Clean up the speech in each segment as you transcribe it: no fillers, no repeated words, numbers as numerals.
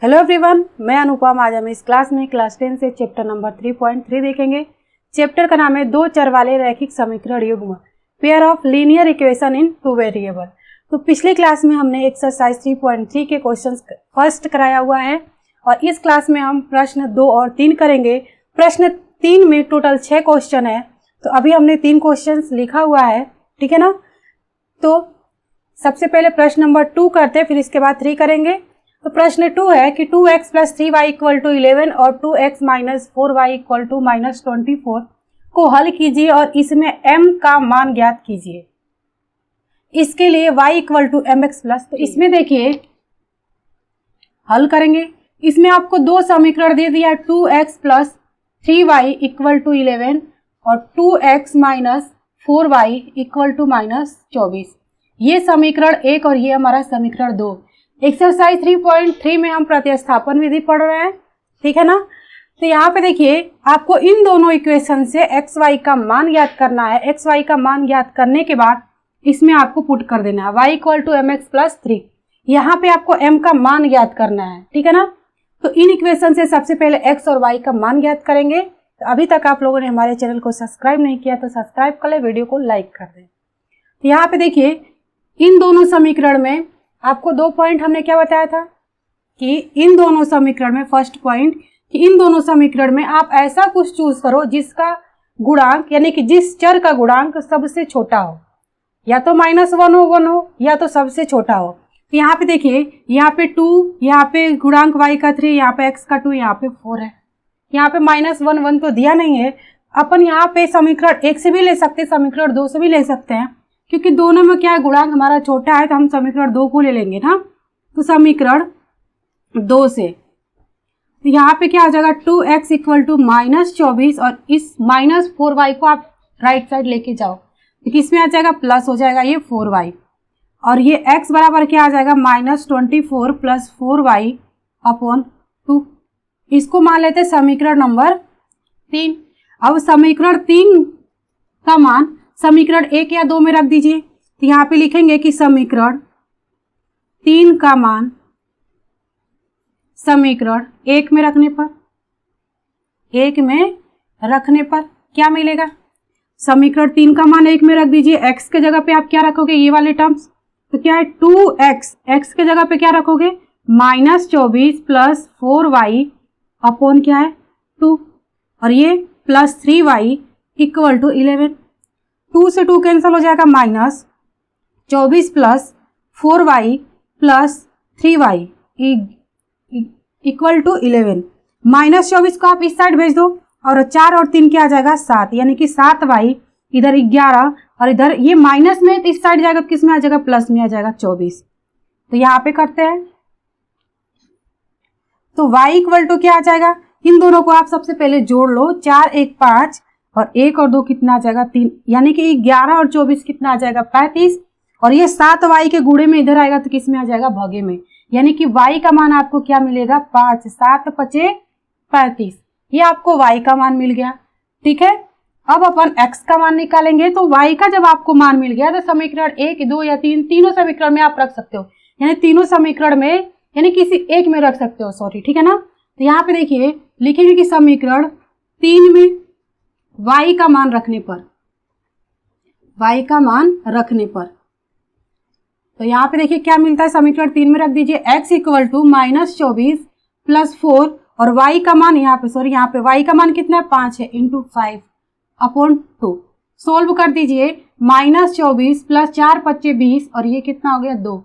Hello everyone, मैं अनुपम। आज हम इस क्लास में क्लास 10 से चैप्टर नंबर 3.3 देखेंगे। चैप्टर का नाम है दो चर वाले रैखिक समीकरण युग्म, pair of linear equation in two variable. तो पिछले क्लास में हमने एक्सरसाइज 3.3 के क्वेश्चंस फर्स्ट कराया हुआ है और इस क्लास में हम प्रश्न 2 और 3 करेंगे। प्रश्न 3 में टोटल 6 क्वेश्चन है, तो अभी हमने 3 क्वेश्चन लिखा हुआ है, ठीक है ना। तो सबसे पहले प्रश्न नंबर 2 करते हैं, फिर इसके बाद 3 करेंगे। तो प्रश्न 2 है कि 2x + 3y = 11 और 2x - 4y = -24 को हल कीजिए और इसमें m का मान ज्ञात कीजिए। इसके लिए y = mx+। तो इसमें देखिए हल करेंगे। इसमें आपको दो समीकरण दे दिया, 2x + 3y = 11 और 2x - 4y = -24। ये समीकरण 1 और ये हमारा समीकरण 2। एक्सरसाइज 3.3 में हम प्रतिस्थापन विधि पढ़ रहे हैं, ठीक है ना। तो यहाँ पे देखिए आपको इन दोनों इक्वेशन से एक्स वाई का मान ज्ञात करना है। एक्स वाई का मान ज्ञात करने के बाद इसमें आपको पुट कर देना है y = mx + 3। यहाँ पे आपको m का मान ज्ञात करना है, ठीक है ना। तो इन इक्वेशन से सबसे पहले x और y का मान ज्ञात करेंगे। तो अभी तक आप लोगों ने हमारे चैनल को सब्सक्राइब नहीं किया तो सब्सक्राइब कर ले, वीडियो को लाइक कर दें। तो यहाँ पे देखिए इन दोनों समीकरण में आपको 2 पॉइंट हमने क्या बताया था कि इन दोनों समीकरण में, फर्स्ट पॉइंट कि इन दोनों समीकरण में आप ऐसा कुछ चूज करो जिसका गुणांक यानी कि जिस चर का गुणांक सबसे छोटा हो, या तो -1 हो या तो सबसे छोटा हो। तो यहाँ पे देखिए, यहाँ पे 2, यहाँ पे गुणांक y का 3, यहाँ पे x का 2, यहाँ पे 4 है। यहाँ पे -1 तो दिया नहीं है। अपन यहाँ पे समीकरण 1 से भी ले सकते हैं, समीकरण 2 से भी ले सकते हैं, क्योंकि दोनों में क्या है, गुणांक हमारा छोटा है, तो हम समीकरण 2 को ले लेंगे ना। तो समीकरण 2 से तो यहाँ पे क्या हो जाएगा, 2x = -24 और इस -4y को आप राइट साइड लेके जाओ, तो इसमें आ जाएगा प्लस हो जाएगा ये 4y, और ये x बराबर क्या आ जाएगा, -24 + 4y/2। इसको मान लेते हैं समीकरण नंबर 3। अब समीकरण 3 का मान समीकरण 1 या 2 में रख दीजिए। तो यहाँ पे लिखेंगे कि समीकरण 3 का मान समीकरण 1 में रखने पर क्या मिलेगा, समीकरण 3 का मान 1 में रख दीजिए। x के जगह पे आप क्या रखोगे, ये वाले टर्म्स। तो क्या है, 2x, x के जगह पे क्या रखोगे, -24 + 4y/ क्या है 2, और ये +3y = 11। 2 से 2 कैंसिल हो जाएगा, -24 + 4y + 3y = 11। -24 को आप इस साइड भेज दो और 4 और 3 क्या आ जाएगा, 7, यानी कि 7y, इधर 11 और इधर ये माइनस में इस साइड जाएगा तो किस में आ जाएगा, प्लस में आ जाएगा 24। तो यहाँ पे करते हैं, तो y = क्या आ जाएगा, इन दोनों को आप सबसे पहले जोड़ लो। 4 × 1 = 5 और 1 और 2 कितना आ जाएगा, 3, यानी कि 11 और 24 कितना आ जाएगा, 35। और ये 7y के गुणे में इधर आएगा तो किस में आ जाएगा, भगे में, यानी कि y का मान आपको क्या मिलेगा, 5, 7 × 5 = 35। ये आपको y का मान मिल गया, ठीक है। अब अपन x का मान निकालेंगे। तो y का जब आपको मान मिल गया तो समीकरण 1, 2 या 3, तीनों समीकरण में आप रख सकते हो, यानी तीनों समीकरण में, यानी किसी एक में रख सकते हो, सॉरी, ठीक है ना। तो यहाँ पे देखिए लिखेंगे कि समीकरण 3 में y का मान रखने पर, तो यहाँ पे देखिए क्या मिलता है, समीकरण 3 में रख दीजिए x = -24 + 4 और y का मान यहाँ पे y का मान कितना है, 5 है, × 5/2। सोल्व कर दीजिए, -24 + 4 × 5 = 20 और ये कितना हो गया, 2।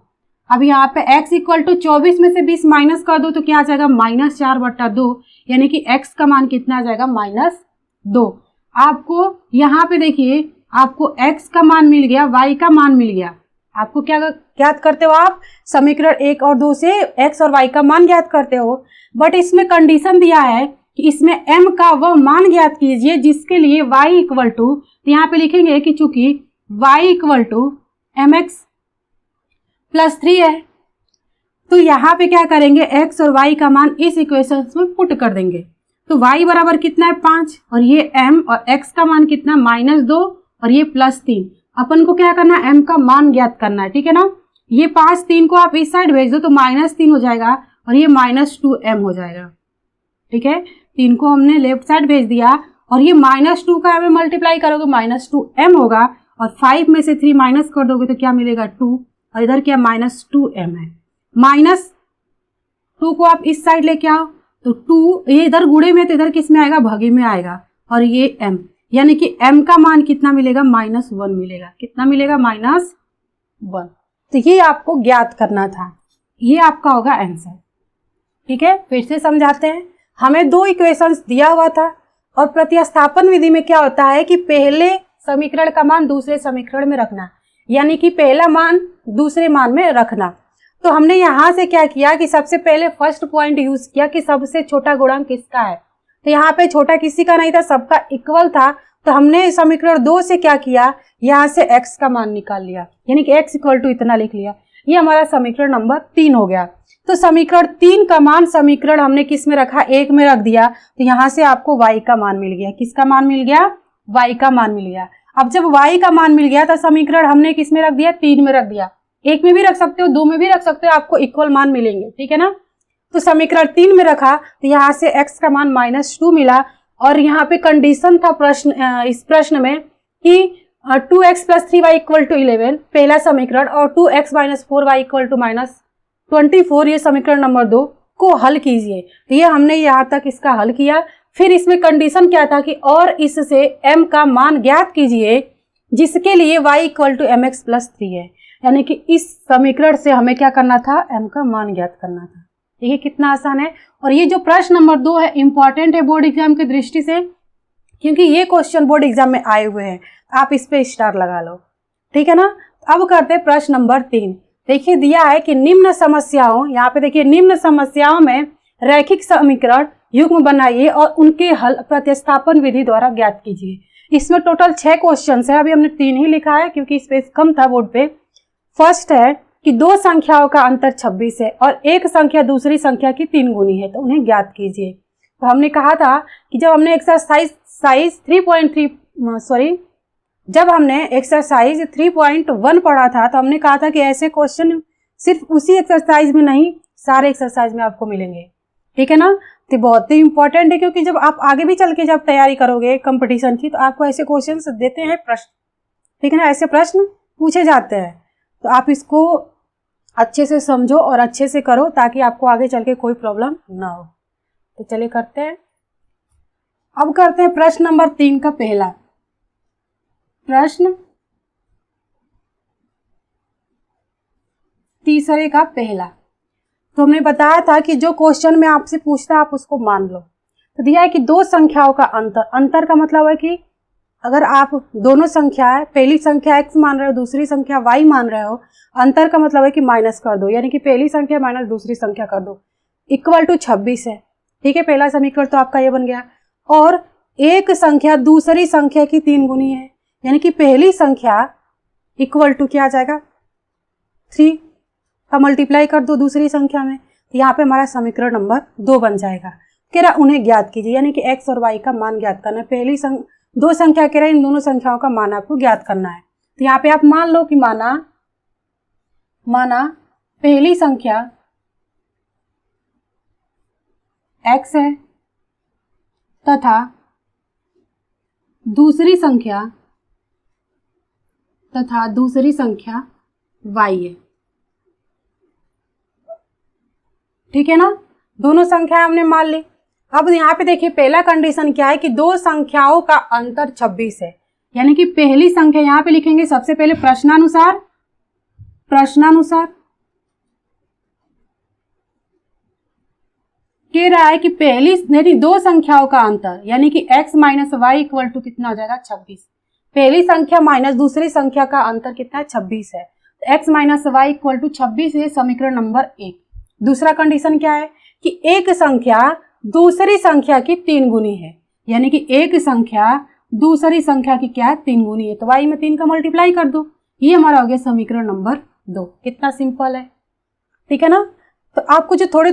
अब यहाँ पे x = 24 में से 20 माइनस कर दो तो क्या आ जाएगा, -4/2, यानी कि x का मान कितना आ जाएगा, -2। आपको यहाँ पे देखिए आपको x का मान मिल गया, y का मान मिल गया। आपको क्या ज्ञात करते हो, आप समीकरण 1 और 2 से x और y का मान ज्ञात करते हो, बट इसमें कंडीशन दिया है कि इसमें m का वह मान ज्ञात कीजिए जिसके लिए y = तो यहाँ पे लिखेंगे कि चूंकि y = mx + 3 है, तो यहाँ पे क्या करेंगे, x और y का मान इस इक्वेशन में पुट कर देंगे। तो y बराबर कितना है, 5, और ये m, और x का मान कितना, -2 और ये +3। अपन को क्या करना है, m का मान ज्ञात करना है, ठीक है ना। ये 5, 3 को आप इस साइड भेज दो तो -3 हो जाएगा और ये -2m हो जाएगा। ठीक है, 3 को हमने लेफ्ट साइड भेज दिया और ये -2 का हमें मल्टीप्लाई करोगे -2m होगा और 5 में से 3 माइनस कर दोगे तो क्या मिलेगा 2 और इधर क्या -2m है। -2 को आप इस साइड लेके आओ तो 2 ये इधर गुणे में तो इधर किस में आएगा भागे में आएगा और ये m यानी कि m का मान कितना मिलेगा -1 मिलेगा। कितना मिलेगा -1। तो ये आपको ज्ञात करना था, ये आपका होगा आंसर। ठीक है, फिर से समझाते हैं। हमें 2 इक्वेशंस दिया हुआ था और प्रतिस्थापन विधि में क्या होता है कि पहले समीकरण का मान दूसरे समीकरण में रखना, यानी कि पहला मान दूसरे मान में रखना। तो हमने यहाँ से क्या किया कि सबसे पहले फर्स्ट पॉइंट यूज किया कि सबसे छोटा गुणांक किसका है। तो यहाँ पे छोटा किसी का नहीं था, सबका इक्वल था। तो हमने समीकरण 2 से क्या किया, यहाँ से x का मान निकाल लिया, यानी कि x इक्वल टू इतना लिख लिया। ये हमारा समीकरण नंबर 3 हो गया। तो समीकरण 3 का मान समीकरण हमने किस में रखा, 1 में रख दिया। तो यहाँ से आपको y का मान मिल गया। किसका मान मिल गया, y का मान मिल गया। अब जब y का मान मिल गया तो समीकरण हमने किस में रख दिया, 3 में रख दिया। 1 में भी रख सकते हो, 2 में भी रख सकते हो, आपको इक्वल मान मिलेंगे। ठीक है ना। तो समीकरण 3 में रखा तो यहाँ से x का मान -2 मिला और यहाँ पे कंडीशन था इस प्रश्न में कि 2x + 3y = 11 पहला समीकरण और 2x - 4y = -24 ये समीकरण नंबर 2 को हल कीजिए। तो ये हमने यहाँ तक इसका हल किया। फिर इसमें कंडीशन क्या था कि और इससे m का मान ज्ञात कीजिए जिसके लिए y = mx + 3 है, यानी कि इस समीकरण से हमें क्या करना था, m का मान ज्ञात करना था। देखिए कितना आसान है। और ये जो प्रश्न नंबर 2 है इंपॉर्टेंट है बोर्ड एग्जाम की दृष्टि से, क्योंकि ये क्वेश्चन बोर्ड एग्जाम में आए हुए हैं। आप इस पे स्टार लगा लो। ठीक है ना। अब करते हैं प्रश्न नंबर 3। देखिए दिया है कि निम्न समस्याओं, यहाँ पे देखिए निम्न समस्याओं में रैखिक समीकरण युग्म बनाइए और उनके हल प्रतिस्थापन विधि द्वारा ज्ञात कीजिए। इसमें टोटल 6 क्वेश्चन है। अभी हमने 3 ही लिखा है क्योंकि स्पेस कम था बोर्ड पे। फर्स्ट है कि 2 संख्याओं का अंतर 26 है और एक संख्या दूसरी संख्या की 3 गुनी है, तो उन्हें ज्ञात कीजिए। तो हमने कहा था कि जब हमने एक्सरसाइज 3.1 पढ़ा था तो हमने कहा था कि ऐसे क्वेश्चन सिर्फ उसी एक्सरसाइज में नहीं, सारे एक्सरसाइज में आपको मिलेंगे। ठीक है ना। तो बहुत ही इंपॉर्टेंट है क्योंकि जब आप आगे भी चल के जब तैयारी करोगे कंपटीशन की तो आपको ऐसे क्वेश्चन देते हैं प्रश्न। ठीक है ना, ऐसे प्रश्न पूछे जाते हैं। तो आप इसको अच्छे से समझो और अच्छे से करो ताकि आपको आगे चल के कोई प्रॉब्लम ना हो। तो चलिए करते हैं। अब करते हैं प्रश्न नंबर 3 का पहला प्रश्न, तीसरे का पहला। तो हमने बताया था कि जो क्वेश्चन में आपसे पूछता है आप उसको मान लो। तो दिया है कि 2 संख्याओं का अंतर का मतलब है कि अगर आप दोनों संख्याएं, पहली संख्या x मान रहे हो दूसरी संख्या y मान रहे हो, अंतर का मतलब है कि माइनस कर दो, यानी कि पहली संख्या माइनस दूसरी संख्या कर दो, = 26 है। ठीक है, पहला समीकरण तो आपका ये बन गया। और एक संख्या दूसरी संख्या की 3 गुनी है, यानी कि पहली संख्या = क्या आ जाएगा, 3 का मल्टीप्लाई कर दो दूसरी संख्या में, तो यहाँ पे हमारा समीकरण नंबर 2 बन जाएगा। कह रहा उन्हें ज्ञात कीजिए, यानी कि x और y का मान ज्ञात करना है। पहली 2 संख्या कह रहा है, इन दोनों संख्याओं का मान आपको ज्ञात करना है। तो यहाँ पे आप मान लो कि माना पहली संख्या x है तथा दूसरी संख्या y है। ठीक है ना, दोनों संख्याएं हमने मान ली। अब यहाँ पे देखिए पहला कंडीशन क्या है कि 2 संख्याओं का अंतर 26 है, यानी कि पहली संख्या यहाँ पे लिखेंगे सबसे पहले प्रश्नानुसार कह रहा है कि पहली 2 संख्याओं का अंतर, यानी कि x - y = कितना हो जाएगा, 26। पहली संख्या माइनस दूसरी संख्या का अंतर कितना है, 26 है। तो x - y = 26 है समीकरण नंबर 1। दूसरा कंडीशन क्या है कि एक संख्या दूसरी संख्या की 3 गुनी है, यानी कि एक संख्या दूसरी संख्या की क्या है, 3 गुनी है। तो y में 3 का मल्टीप्लाई कर दो, ये हमारा हो गया समीकरण नंबर 2। कितना सिंपल है। ठीक है ना। तो आपको जो छोटे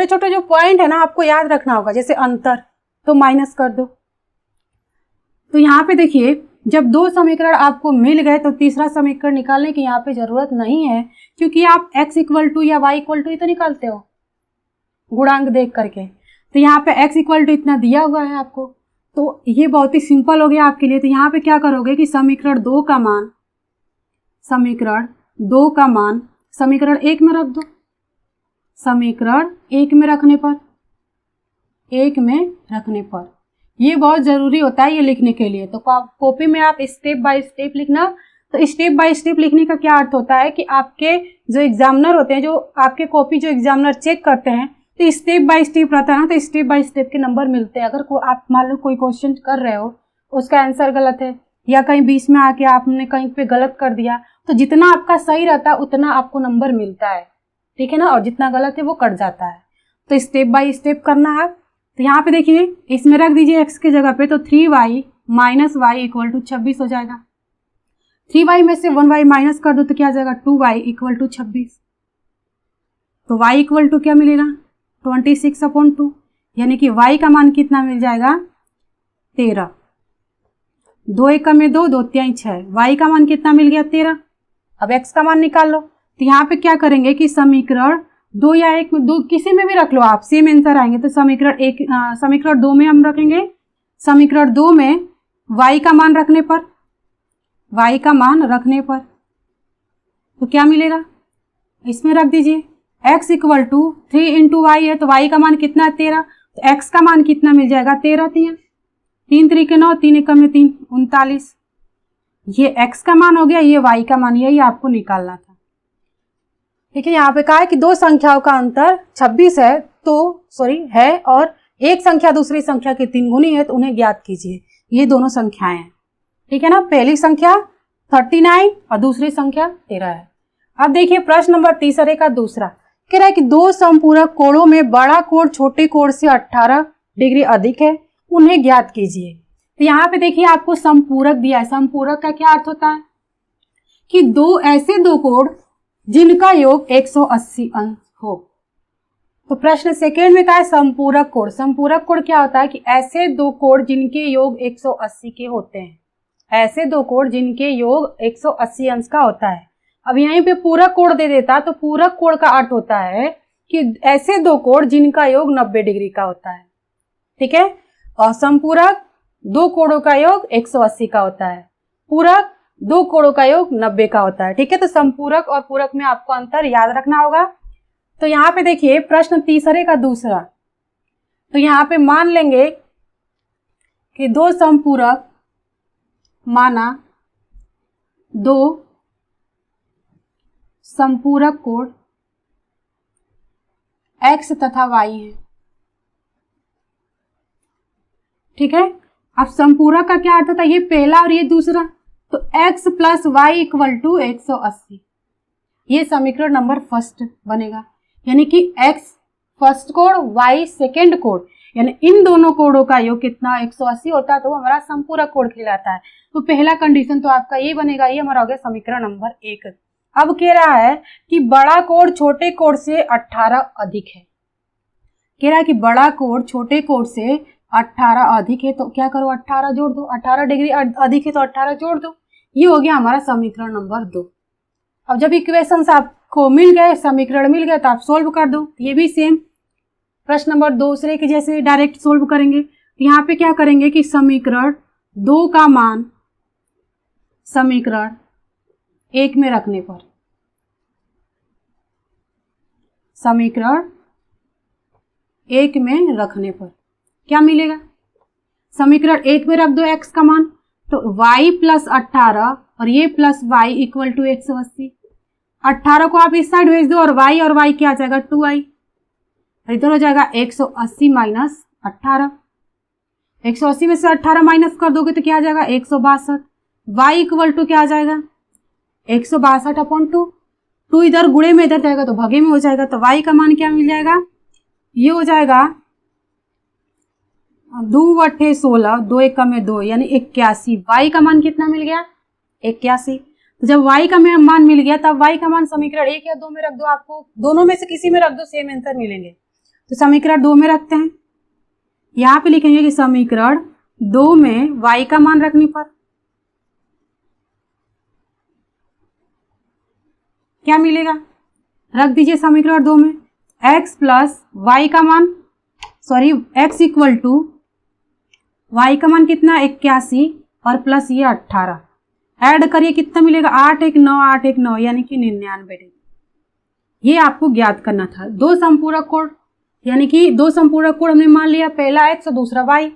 छोटे जो पॉइंट है ना आपको याद रखना होगा, जैसे अंतर तो माइनस कर दो। तो यहाँ पे देखिए जब दो समीकरण आपको मिल गए तो तीसरा समीकरण निकालने की यहाँ पे जरूरत नहीं है, क्योंकि आप x इक्वल टू या y इक्वल टू ही तो निकालते हो गुणांक देख करके। तो यहाँ पे x इक्वल टू इतना दिया हुआ है आपको, तो ये बहुत ही सिंपल हो गया आपके लिए। तो यहाँ पे क्या करोगे कि समीकरण 2 का मान समीकरण 1 में रख दो। समीकरण 1 में रखने पर ये बहुत ज़रूरी होता है ये लिखने के लिए। तो कॉपी में आप स्टेप बाय स्टेप लिखना। तो स्टेप बाय स्टेप लिखने का क्या अर्थ होता है कि आपके जो एग्जामिनर होते हैं, जो आपके कॉपी जो एग्जामिनर चेक करते हैं, तो स्टेप बाय स्टेप रहता है ना, तो स्टेप बाय स्टेप के नंबर मिलते हैं। अगर आप मान लो कोई क्वेश्चन कर रहे हो, उसका आंसर गलत है या कहीं बीच में आके आपने कहीं पे गलत कर दिया, तो जितना आपका सही रहता है उतना आपको नंबर मिलता है, ठीक है ना, और जितना गलत है वो कट जाता है। तो स्टेप बाय स्टेप करना है। तो यहाँ पे देखिए इसमें रख दीजिए x की जगह पे, तो 3y minus Y equal to 26 हो जाएगा। 3y में से 1y माइनस कर दो तो क्या आ जाएगा, 2y इक्वल टू 26। तो y इक्वल टू क्या मिलेगा, 26/2, यानी कि y का मान कितना मिल जाएगा, 13। 2 1 में 2, 2 3 6, y का मान कितना मिल गया, 13। अब x का मान निकाल लो। तो यहाँ पे क्या करेंगे कि समीकरण 2 या 1 में, 2 किसी में भी रख लो आप, सेम आंसर आएंगे। तो समीकरण 2 में हम रखेंगे। समीकरण 2 में y का मान रखने पर तो क्या मिलेगा, इसमें रख दीजिए x equal to 3 into y है, तो y का मान कितना है, 13। तो x का मान कितना मिल जाएगा, 13। 3 3 के 9, 3 1 में 3, 39। ये x का मान हो गया, ये y का मान, यही आपको निकालना था। ठीक है, यहाँ पे कहा है कि दो संख्याओं का अंतर 26 है और एक संख्या दूसरी संख्या की 3 गुनी है, तो उन्हें ज्ञात कीजिए। ये दोनों संख्याएं हैं, ठीक है ना। पहली संख्या 39 और दूसरी संख्या 13 है। अब देखिए प्रश्न नंबर तीसरे का दूसरा कह रहा है कि दो समपूरक कोणों में बड़ा कोण छोटे कोण से 18 डिग्री अधिक है, उन्हें ज्ञात कीजिए। तो यहाँ पे देखिए आपको समपूरक दिया है। समपूरक का क्या अर्थ होता है कि ऐसे दो कोण जिनका योग 180 अंश हो। तो प्रश्न सेकेंड में कहा है संपूरक कोण। संपूरक कोण क्या होता है कि ऐसे दो कोण जिनके योग 180 के होते हैं, ऐसे दो कोण जिनके योग 180 अंश का होता है। अब यहीं पे पूरक कोण दे देता तो पूरक कोण का अर्थ होता है कि ऐसे दो कोण जिनका योग 90 डिग्री का होता है, ठीक है। और संपूरक दो कोणों का योग 180 का होता है, पूरक दो कोणों का योग 90 का होता है, ठीक है। तो संपूरक और पूरक में आपको अंतर याद रखना होगा। तो यहाँ पे देखिए प्रश्न तीसरे का दूसरा, तो यहाँ पे मान लेंगे कि दो संपूरक, माना दो संपूरक कोण x तथा y है, ठीक है। अब संपूरक का क्या अर्थ होता है, ये पहला और ये दूसरा, तो x plus y equal to 180, ये समीकरण नंबर फर्स्ट बनेगा। यानी कि x फर्स्ट कोण, y सेकेंड कोण, यानी इन दोनों कोणों का योग कितना 180 होता है, तो वो हमारा संपूरक कोण कहलाता है। तो पहला कंडीशन तो आपका ये बनेगा, ये हमारा हो गया समीकरण नंबर 1। अब कह रहा है कि बड़ा कोण छोटे कोण से 18 अधिक है। कह रहा है कि बड़ा कोण छोटे कोण से 18 अधिक है, तो क्या करो 18 जोड़ दो, 18 डिग्री अधिक है तो 18 जोड़ दो। ये हो गया हमारा समीकरण नंबर 2। अब जब इक्वेशंस आपको मिल गए, समीकरण मिल गए, तो आप सोल्व कर दो। ये भी सेम प्रश्न नंबर दूसरे के जैसे डायरेक्ट सोल्व करेंगे। तो यहाँ पे क्या करेंगे कि समीकरण 2 का मान समीकरण 1 में रखने पर, समीकरण 1 में रखने पर क्या मिलेगा, समीकरण 1 में रख दो x का मान, तो y प्लस 18 और ये प्लस y इक्वल टू 180। 18 को आप इस साइड भेज दो और y क्या आ जाएगा 2i, इधर हो जाएगा 180 माइनस 18। 180 में से 18 माइनस कर दोगे तो क्या आ जाएगा 162। y इक्वल टू क्या आ जाएगा 162/2। 2 इधर गुणे में इधर जाएगा तो भागे में हो जाएगा, तो y का मान क्या मिल जाएगा, ये हो जाएगा 2 × 16, 2 1 में 2 यानी 81। y का मान कितना मिल गया 81। तो जब y का मान मिल गया तब y का मान समीकरण 1 या 2 में रख दो, आपको दोनों में से किसी में रख दो, सेम आंसर मिलेंगे। तो समीकरण 2 में रखते हैं। यहाँ पे लिखेंगे कि समीकरण 2 में y का मान रखने पर क्या मिलेगा, रख दीजिए समीकरण 2 में, x प्लस वाई का मान, sorry x equal to y का मान कितना 81 और प्लस ये 18, ऐड करिए कितना मिलेगा 8 1 9 8 1 9 यानी कि 99 डिग्री। ये आपको ज्ञात करना था। दो संपूरक कोण यानी कि दो संपूरक कोण हमने मान लिया, पहला x और दूसरा y।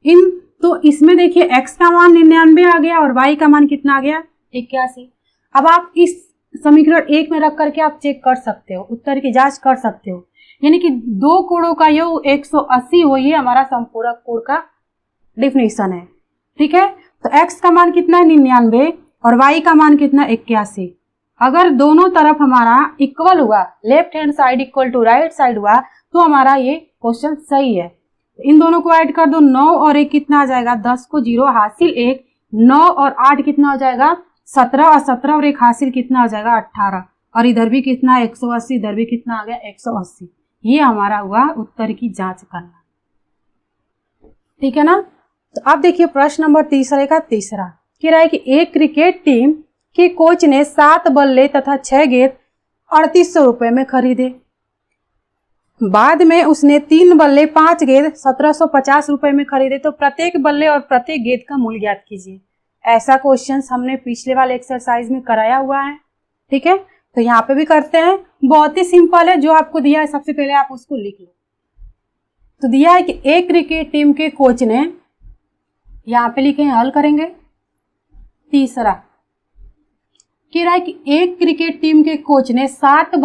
इन तो इसमें देखिए x का मान 99 आ गया और y का मान कितना आ गया 81। अब आप इस समीकरण 1 में रख करके आप चेक कर सकते हो, उत्तर की जांच कर सकते हो, यानी कि दो कोणों का योग 180 हो, ये हमारा संपूरक कोण का डिफिनेशन है। ठीक है, तो x का मान कितना है 99 और y का मान कितना 81। अगर दोनों तरफ हमारा इक्वल हुआ, left hand side equal to right side हुआ, तो हमारा ये क्वेश्चन सही है। इन दोनों को ऐड कर दो, 9 और 1 कितना आ जाएगा 10 को 0 हासिल 1, 9 और 8 कितना हो जाएगा 17 और 17 और 1 हासिल कितना आ जाएगा 18 और इधर भी कितना 180, इधर भी कितना आ गया 180। ये हमारा हुआ उत्तर की जांच करना। ठीक है ना। तो अब देखिए प्रश्न नंबर तीसरे का तीसरा कह रहा है कि एक क्रिकेट टीम के कोच ने 7 बल्ले तथा 6 गेंद 3800 रुपए में खरीदे। बाद में उसने 3 बल्ले 5 गेंद 1750 रुपए में खरीदे। तो प्रत्येक बल्ले और प्रत्येक गेंद का मूल्य ज्ञात कीजिए। ऐसा क्वेश्चन हमने पिछले वाले एक्सरसाइज में कराया हुआ है। ठीक है, तो यहाँ पे भी करते हैं, बहुत ही सिंपल है। जो आपको दिया है सबसे पहले आप उसको लिख लो। तो दिया है कि एक क्रिकेट टीम के कोच ने, यहाँ पे लिखे हल करेंगे। तीसरा कह रहा है कि एक क्रिकेट टीम के कोच ने 7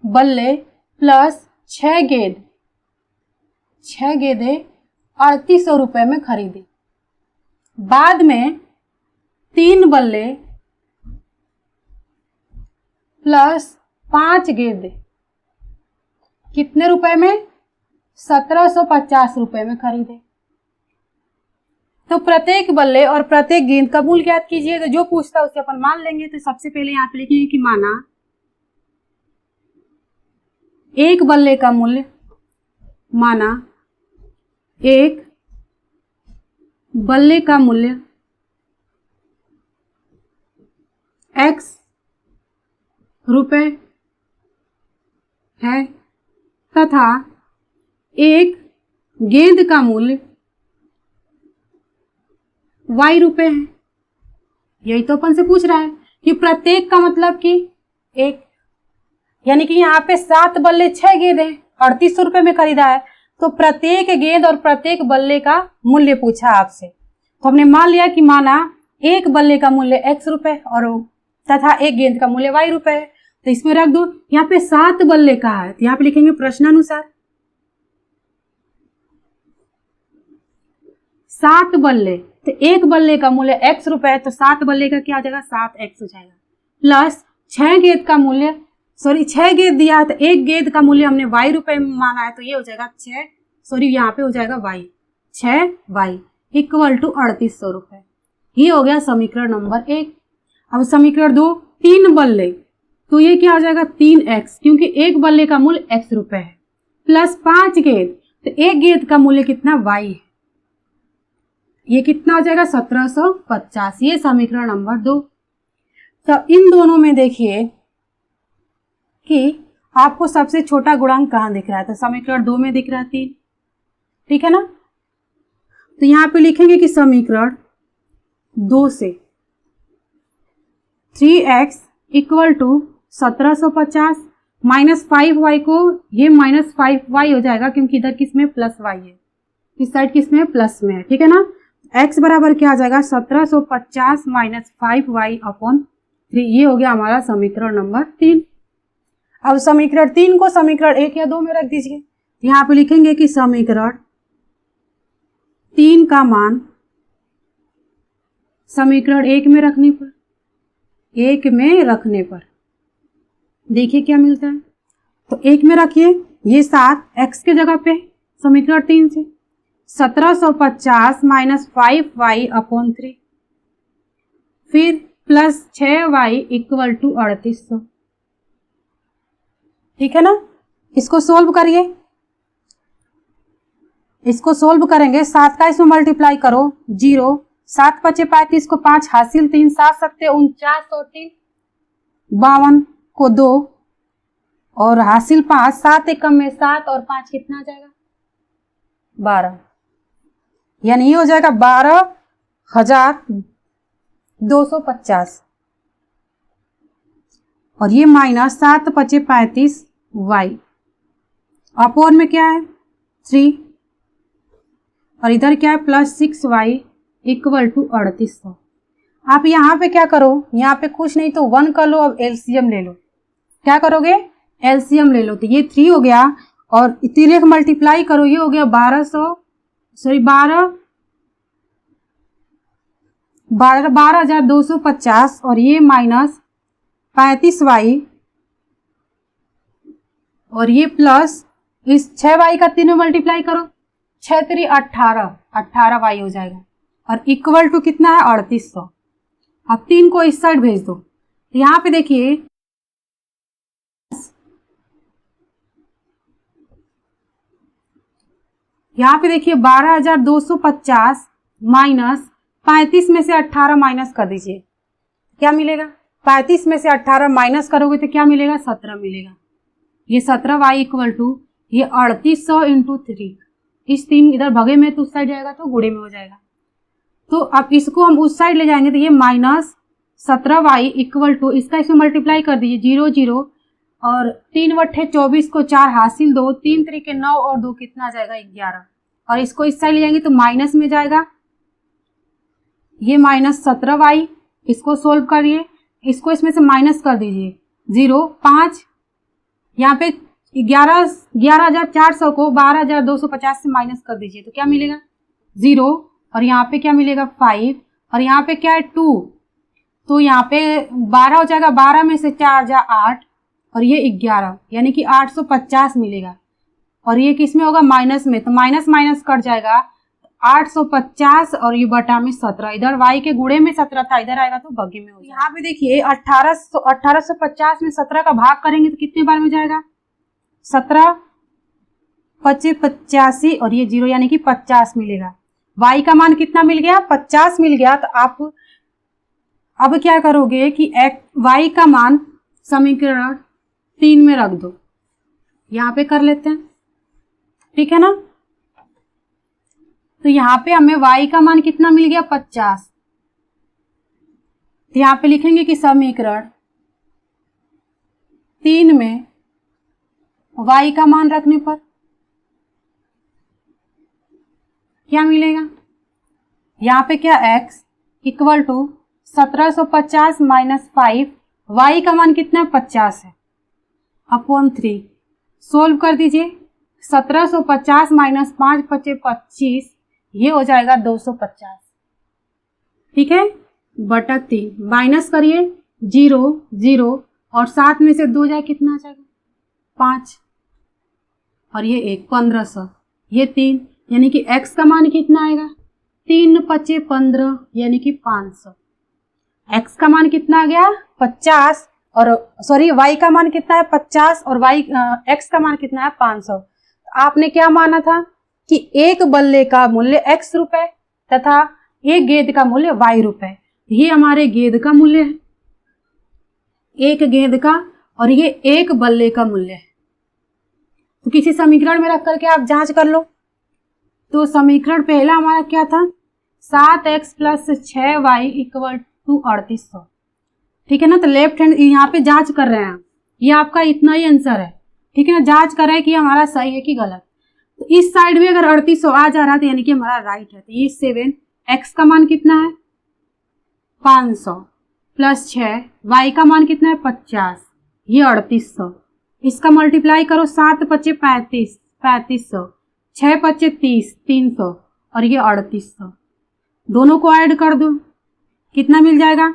बल्ले प्लस 6 गेंदें 3800 रुपए में खरीदी। बाद में 3 बल्ले प्लस 5 गेंदें कितने रुपए में 1750 रुपए में खरीदे। तो प्रत्येक बल्ले और प्रत्येक गेंद का मूल्य ज्ञात कीजिए। तो जो पूछता है उसे अपन मान लेंगे। तो सबसे पहले यहाँ पे लिखेंगे कि माना एक बल्ले का मूल्य, माना एक बल्ले का मूल्य x रुपए है तथा एक गेंद का मूल्य y रुपए है। यही तो अपन से पूछ रहा है कि प्रत्येक का मतलब कि एक, यानी कि यहाँ पे 7 बल्ले 6 गेंद है, 3800 रुपए में खरीदा है। तो प्रत्येक गेंद और प्रत्येक बल्ले का मूल्य पूछा आपसे। तो हमने मान लिया कि माना एक बल्ले का मूल्य x रुपए और तथा एक गेंद का मूल्य y रुपए है। तो इसमें रख दो। यहाँ पे 7 बल्ले का है तो यहाँ पे लिखेंगे प्रश्नानुसार 7 बल्ले। तो एक बल्ले का मूल्य x रुपए है, तो 7 बल्ले का क्या हो जाएगा 7x हो जाएगा, प्लस 6 गेंद का मूल्य, सॉरी 6 गेंद दिया है तो एक गेंद का मूल्य हमने y रुपए में माना है, तो ये हो जाएगा 6, सॉरी यहाँ पे हो जाएगा y, 6y इक्वल टू 3800 रुपए। ये हो गया समीकरण नंबर 1। अब समीकरण 2, 3 बल्ले, तो ये क्या हो जाएगा 3x, क्योंकि एक बल्ले का मूल्य x रुपए है, प्लस 5 गेंद, तो एक गेंद का मूल्य कितना y है, ये कितना हो जाएगा 1750। ये समीकरण नंबर 2। तो इन दोनों में देखिए कि आपको सबसे छोटा गुणांक कहाँ दिख रहा है। तो समीकरण 2 में दिख रहा है 3। ठीक है ना। तो यहाँ पे लिखेंगे कि समीकरण 2 से 3x equal to 1750 minus 5y को, ये माइनस 5y हो जाएगा क्योंकि इधर किसमें प्लस y है, इस साइड किसमें प्लस में है। ठीक है ना। x बराबर क्या आ जाएगा 1750 माइनस 5y अपॉन 3। ये हो गया हमारा समीकरण नंबर 3। अब समीकरण 3 को समीकरण 1 या 2 में रख दीजिए। यहाँ पे लिखेंगे कि समीकरण 3 का मान समीकरण 1 में रखने पर देखिए क्या मिलता है। तो 1 में रखिए, ये 7 x के जगह पे समीकरण 3 से 1750 माइनस 5y अपॉन 3, फिर प्लस 6y इक्वल टू 3800। ठीक है ना। इसको सोल्व करिए। इसको सोल्व करेंगे, 7 का इसमें मल्टीप्लाई करो 0, 7 पचे 35 को 5 हासिल 3, 7 सत्ते 49 और 3 52 को 2 और हासिल 5, 7 एकम में 7 और 5 कितना आ जाएगा 12, यानी ये हो जाएगा 12,250 और ये माइनस 7 पचे 35 वाई, अपोर में क्या है 3 और इधर क्या है प्लस 6 वाई इक्वल टू 3800। आप यहाँ पे क्या करो, यहाँ पे कुछ नहीं तो 1 कर लो, अब एलसीएम ले लो। क्या करोगे एलसीएम ले लो, तो ये 3 हो गया और 3 एक मल्टीप्लाई करो, ये हो गया 12,250 और ये माइनस 35 वाई और ये प्लस इस 6 वाई का 3 में मल्टीप्लाई करो, 6 3 18 वाई हो जाएगा और इक्वल टू कितना है 3800। अब 3 को इस साइड भेज दो, यहाँ पे देखिए यहाँ पे देखिए 12,250 माइनस 35 में से 18 माइनस कर दीजिए, क्या मिलेगा 35 में से 18 माइनस करोगे तो क्या मिलेगा 17 मिलेगा। ये 17 वाई इक्वल टू ये 3800 इंटू 3, इस 3 इधर भगे में तो उस साइड जाएगा तो गुणे में हो जाएगा। तो अब इसको हम उस साइड ले जाएंगे तो ये माइनस 17 वाई इक्वल टू इसका इसमें मल्टीप्लाई कर दीजिए 0 0 और 3 बट्ठे 24 को 4 हासिल 2, 3 3 9 और 2 कितना आ जाएगा 11 और इसको इस साइड ले जाएंगे तो माइनस में जाएगा, ये माइनस 17 वाई, इसको सोल्व करिए, इसको इसमें से माइनस कर दीजिए 0 5, यहाँ पे 11,400 को 12,250 से माइनस कर दीजिए तो क्या मिलेगा 0 और यहाँ पे क्या मिलेगा 5 और यहाँ पे क्या है 2, तो यहाँ पे 12 हो जाएगा, 12 में से 4 जा 8 और ये 11 यानी कि 850 मिलेगा और ये किस में होगा माइनस में, तो माइनस माइनस कट जाएगा 850 और ये बटा में 17, इधर y के गुणे में 17 था, इधर आएगा तो बगे में हो जाएगा। यहाँ पे देखिए 1850 में 17 का भाग करेंगे तो कितने बार में जाएगा 17 पचे 85 और ये 0 यानी कि 50 मिलेगा। y का मान कितना मिल गया 50 मिल गया। तो आप अब क्या करोगे कि y का मान समीकरण 3 में रख दो, यहाँ पे कर लेते हैं, ठीक है ना। तो यहाँ पे हमें y का मान कितना मिल गया 50, तो यहाँ पे लिखेंगे कि समीकरण 3 में y का मान रखने पर क्या मिलेगा, यहाँ पे क्या x equal to 1750 minus 5, y का मान कितना 50 है अपॉन 3, सोल्व कर दीजिए 1750 माइनस 5 पचे 25, ये हो जाएगा 250, ठीक है, बटा 3, माइनस करिए 0 0 और 7 में से 2 जाए कितना आ जाएगा 5 और ये 1 1500, ये 3 यानी कि x का मान कितना आएगा 3 पचे 15 यानी कि 500, x का मान कितना आ गया 50 और सॉरी y का मान कितना है 50 और x का मान कितना है 500। आपने क्या माना था कि एक बल्ले का मूल्य x रुपए तथा एक गेंद का मूल्य y रुपए, ये हमारे गेंद का मूल्य है, एक गेंद का, और ये एक बल्ले का मूल्य है। तो किसी समीकरण में रख करके आप जांच कर लो। तो समीकरण पहला हमारा क्या था 7x plus 6y equal to 3800, ठीक है ना। तो लेफ्ट हैंड यहाँ पे जांच कर रहे हैं, ये आपका इतना ही आंसर है, ठीक है ना, जांच कर रहे हैं कि हमारा सही है कि गलत। तो इस साइड में अगर 3800 आ जा रहा है तो यानी कि हमारा राइट है। तो ये 7, x का मान कितना है 500 प्लस 6, y का मान कितना है 50, ये 3800, इसका मल्टीप्लाई करो 7 पचे 35 3500, 6 पचे 30 300 और ये 3800, दोनों को ऐड कर दो कितना मिल जाएगा,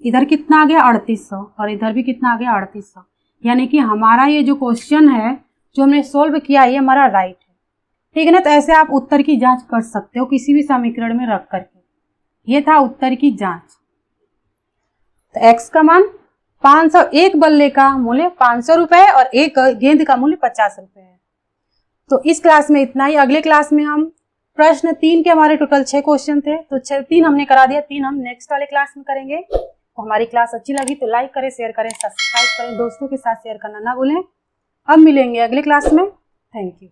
इधर कितना आ गया 3800 और इधर भी कितना आ गया 3800, यानी कि हमारा ये जो क्वेश्चन है जो हमने सोल्व किया ये हमारा राइट है, ठीक है ना। तो ऐसे आप उत्तर की जांच कर सकते हो किसी भी समीकरण में रख करके। ये था उत्तर की जांच। तो x का मान 500, एक बल्ले का मूल्य 500 रुपए और एक गेंद का मूल्य 50 रुपए है। तो इस क्लास में इतना ही, अगले क्लास में हम प्रश्न 3 के हमारे टोटल 6 क्वेश्चन थे, तो 3 हमने करा दिया, 3 हम नेक्स्ट वाले क्लास में करेंगे। तो हमारी क्लास अच्छी लगी तो लाइक करें, शेयर करें, सब्सक्राइब करें, दोस्तों के साथ शेयर करना ना भूलें। अब मिलेंगे अगले क्लास में। Thank you.